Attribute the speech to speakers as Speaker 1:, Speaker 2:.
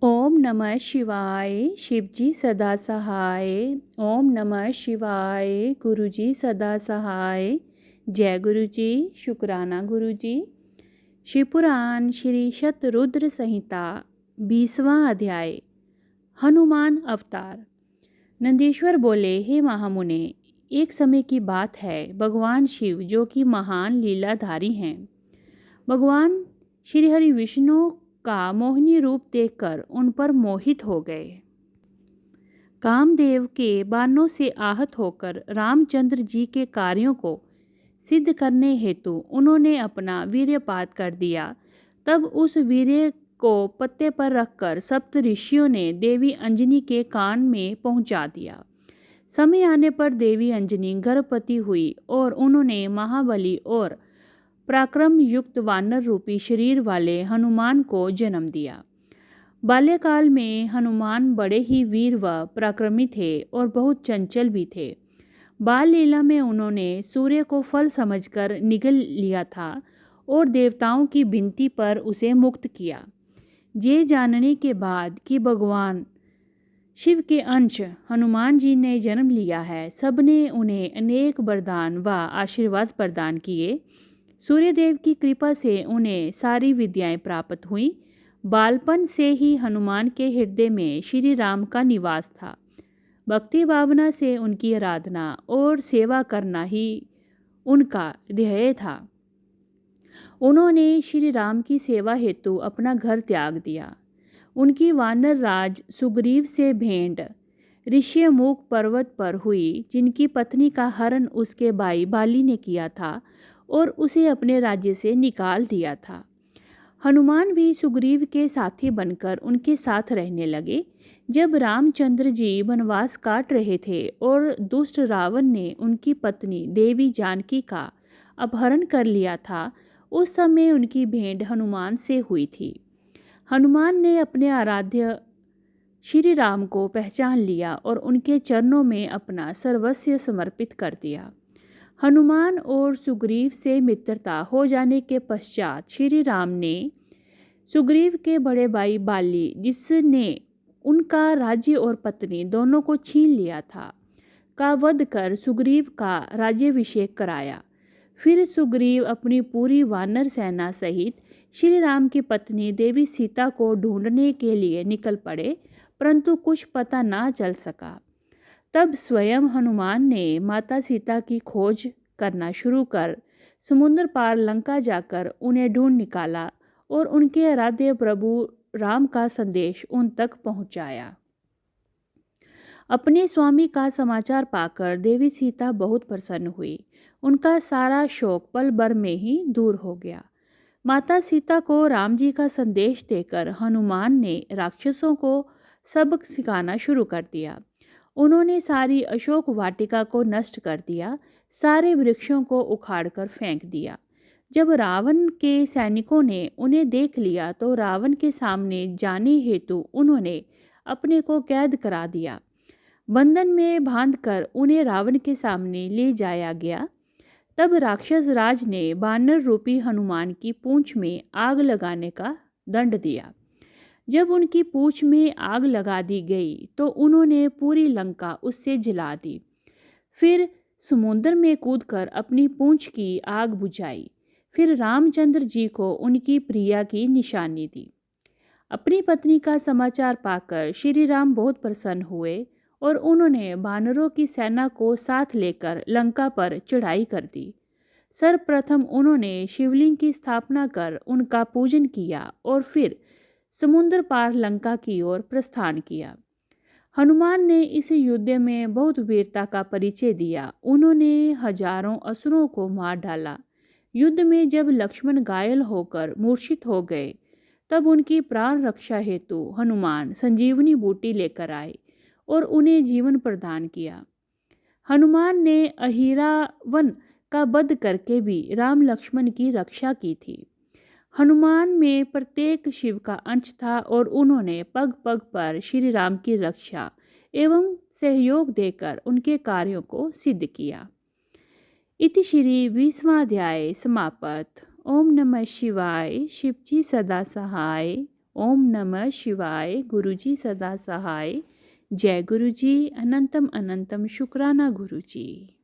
Speaker 1: ओम नमः शिवाय। शिवजी सदा सहाय। ओम नमः शिवाय। गुरुजी सदा सहाय। जय गुरुजी। शुक्राना गुरुजी। शिवपुराण श्री शतरुद्र संहिता 20वां अध्याय। हनुमान अवतार। नंदीश्वर बोले, हे महामुने, एक समय की बात है, भगवान शिव जो कि महान लीलाधारी हैं, भगवान श्री हरि विष्णु का मोहिनी रूप देखकर उन पर मोहित हो गए। कामदेव के बाणों से आहत होकर रामचंद्र जी के कार्यों को सिद्ध करने हेतु उन्होंने अपना वीर्यपात कर दिया। तब उस वीर्य को पत्ते पर रखकर सप्त ऋषियों ने देवी अंजनी के कान में पहुंचा दिया। समय आने पर देवी अंजनी गर्भवती हुई और उन्होंने महाबली और पराक्रम युक्त वानर रूपी शरीर वाले हनुमान को जन्म दिया। बाल्यकाल में हनुमान बड़े ही वीर व पराक्रमी थे और बहुत चंचल भी थे। बाल लीला में उन्होंने सूर्य को फल समझकर निगल लिया था और देवताओं की विनती पर उसे मुक्त किया। ये जानने के बाद कि भगवान शिव के अंश हनुमान जी ने जन्म लिया है, सबने उन्हें अनेक वरदान व आशीर्वाद प्रदान किए। सूर्यदेव की कृपा से उन्हें सारी विद्याएं प्राप्त हुईं। बालपन से ही हनुमान के हृदय में श्री राम का निवास था। भक्ति भावना से उनकी आराधना और सेवा करना ही उनका ध्येय था। उन्होंने श्री राम की सेवा हेतु अपना घर त्याग दिया। उनकी वानर राज सुग्रीव से भेंट ऋष्यमुख पर्वत पर हुई, जिनकी पत्नी का हरण उसके भाई बाली ने किया था और उसे अपने राज्य से निकाल दिया था। हनुमान भी सुग्रीव के साथी बनकर उनके साथ रहने लगे। जब रामचंद्र जी वनवास काट रहे थे और दुष्ट रावण ने उनकी पत्नी देवी जानकी का अपहरण कर लिया था, उस समय उनकी भेंट हनुमान से हुई थी। हनुमान ने अपने आराध्य श्री राम को पहचान लिया और उनके चरणों में अपना सर्वस्व समर्पित कर दिया। हनुमान और सुग्रीव से मित्रता हो जाने के पश्चात श्री राम ने सुग्रीव के बड़े भाई बाली, जिसने उनका राज्य और पत्नी दोनों को छीन लिया था, का वध कर सुग्रीव का राज्याभिषेक कराया। फिर सुग्रीव अपनी पूरी वानर सेना सहित श्री राम की पत्नी देवी सीता को ढूंढने के लिए निकल पड़े, परंतु कुछ पता ना चल सका। तब स्वयं हनुमान ने माता सीता की खोज करना शुरू कर समुद्र पार लंका जाकर उन्हें ढूंढ निकाला और उनके आराध्य प्रभु राम का संदेश उन तक पहुंचाया। अपने स्वामी का समाचार पाकर देवी सीता बहुत प्रसन्न हुई। उनका सारा शोक पल भर में ही दूर हो गया। माता सीता को राम जी का संदेश देकर हनुमान ने राक्षसों को सबक सिखाना शुरू कर दिया। उन्होंने सारी अशोक वाटिका को नष्ट कर दिया, सारे वृक्षों को उखाड़कर फेंक दिया। जब रावण के सैनिकों ने उन्हें देख लिया तो रावण के सामने जाने हेतु उन्होंने अपने को कैद करा दिया। बंधन में बांधकर उन्हें रावण के सामने ले जाया गया। तब राक्षस राज ने बानर रूपी हनुमान की पूंछ में आग लगाने का दंड दिया। जब उनकी पूंछ में आग लगा दी गई तो उन्होंने पूरी लंका उससे जला दी। फिर समुद्र में कूदकर अपनी पूंछ की आग बुझाई। फिर रामचंद्र जी को उनकी प्रिया की निशानी दी। अपनी पत्नी का समाचार पाकर श्री राम बहुत प्रसन्न हुए और उन्होंने वानरों की सेना को साथ लेकर लंका पर चढ़ाई कर दी। सर्वप्रथम उन्होंने शिवलिंग की स्थापना कर उनका पूजन किया और फिर समुद्र पार लंका की ओर प्रस्थान किया। हनुमान ने इस युद्ध में बहुत वीरता का परिचय दिया। उन्होंने हजारों असुरों को मार डाला। युद्ध में जब लक्ष्मण घायल होकर मूर्छित हो गए, तब उनकी प्राण रक्षा हेतु हनुमान संजीवनी बूटी लेकर आए और उन्हें जीवन प्रदान किया। हनुमान ने अहिरावन का वध करके भी राम लक्ष्मण की रक्षा की थी। हनुमान में प्रत्येक शिव का अंश था और उन्होंने पग पग पर श्री राम की रक्षा एवं सहयोग देकर उनके कार्यों को सिद्ध किया। इति श्री 20वां अध्याय समाप्त। ओम नमः शिवाय। शिवजी सदा सहाय। ओम नमः शिवाय। गुरुजी सदा सहाय। जय गुरुजी। अनंतम अनंतम शुक्राना गुरुजी।